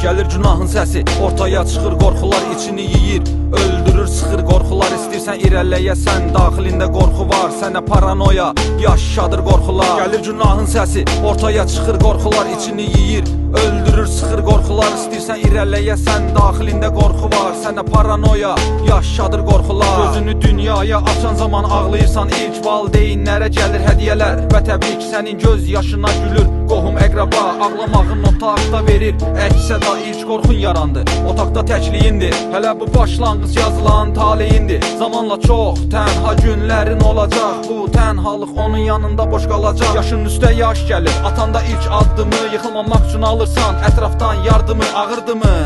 Gəlir günahın səsi, ortaya çıxır qorxular içini yeyir, öldürür, sıxır qorxular. İstəyirsən irəliləyəsən, daxilində qorxu var, sənə paranoya yaşadır qorxular. Gəlir günahın səsi, ortaya çıxır qorxular içini yeyir, öldürür, sıxır qorxular. İstəyirsən irəliləyəsən, daxilində qorxu var, sənə paranoya yaşadır qorxular. Gözünü dünyaya açan zaman ağlayırsan ilk, valideynlərə gəlir hədiyyələr və təbii ki sənin göz yaşına gülür qohum əqraba. Ağlamağın otaqda verir əks-səda, ilk qorxun yarandı otaqda təkliyindir. Hələ bu başlanğıc yazılan taleyindir. Zamanla çox tənha günlərin olacaq, bu tənhalıq onun yanında boş qalacaq. Yaşın üstə yaş gəlir, atanda ilk addımı, yıxılmamaq üçün alırsan ətrafdan yardımı. Ağırdımı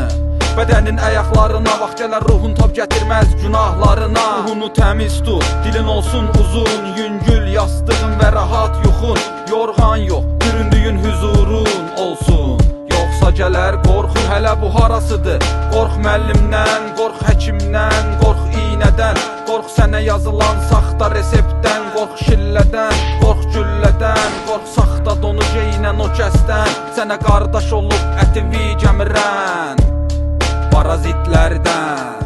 bədənin ayaqlarına, vaxt gələr ruhun tab gətirməz günahlarına. Ruhunu təmiz tut, dilin olsun uzun, yüngül yastığın və rahat yuxun. Yorğan yox, büründüyün huzurun olsun, yoxsa gələr qorxu. Hələ bu harasıdır? Qorx müəllimdən, qorx həkimdən, qorx iynədən, qorx sənə yazılan saxta reseptdən, qorx şillədən, qorx güllədən, qorx saxta donu geyinən o kəsdən, sənə qardaş olub ətivi gəmirən parazitlərdən.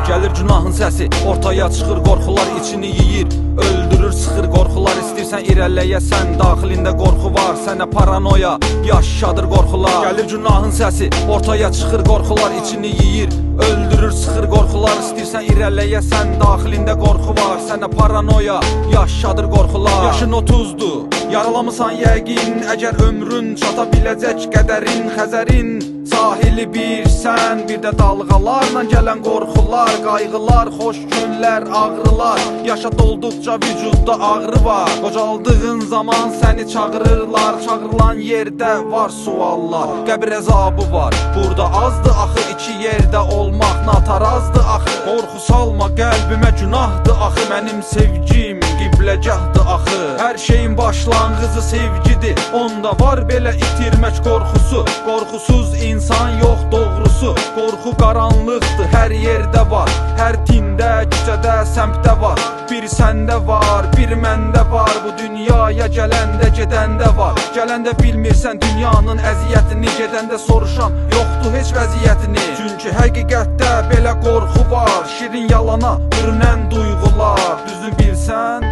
Gəlir günahın səsi, ortaya çıxır qorxular içini yeyir, öldürür, sıxır qorxular. İstəyirsən irəliləyəsən, daxilində qorxu var, sənə paranoya yaşadır qorxular. Gəlir günahın səsi, ortaya çıxır qorxular içini yeyir, öldürür, sıxır qorxular. İstəyirsən irəliləyəsən, daxilində qorxu var, sənə paranoya yaşadır qorxular. Yaşın 30'dur, yaralamısan yəqin, əgər ömrün çata biləcək qədərin, xəzərin sahili bir sən, bir də dalğalarla gələn qorxular, qayğılar, xoş günlər, ağrılar. Yaşa dolduqca vücudda ağrı var, qocaldığın zaman səni çağırırlar, çağırılan yerdə var suallar. Qəbir əzabı var, burada azdır axı, iki yerdə olmaq natarazdır axı. Qorxu salma qəlbimə, günahdır axı, mənim sevgim qibləgahdır axı. Hər şeyin başlanğıcı sevgidir, onda var belə itirmək qorxusu. Qorxusuz insan yox doğrusu, qorxu qaranlıqdır, hər yerdə var, hər tində, küçədə, səmtdə var. Bir səndə var, bir məndə var, bu dünyaya gələndə, gedəndə var. Gələndə bilmirsən dünyanın əziyyətini, gedəndə soruşan yoxdur heç vəziyyətini. Çünki həqiqətdə belə qorxu var, şirin yalana bürünən duyğular, düzün bilsən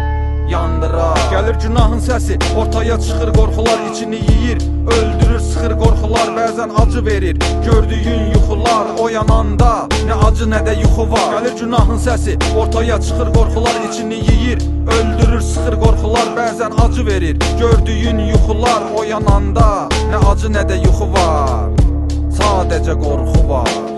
yandırar. Gəlir günahın səsi, ortaya çıxır qorxular içini yeyir, öldürür, sıxır qorxular. Bəzən acı verir gördüyün yuxular, oyananda nə acı nə də yuxu var. Gəlir günahın səsi, ortaya çıxır qorxular içini yeyir, öldürür, sıxır qorxular. Bəzən acı verir gördüyün yuxular, oyananda nə acı nə də yuxu var, sadəcə qorxu var.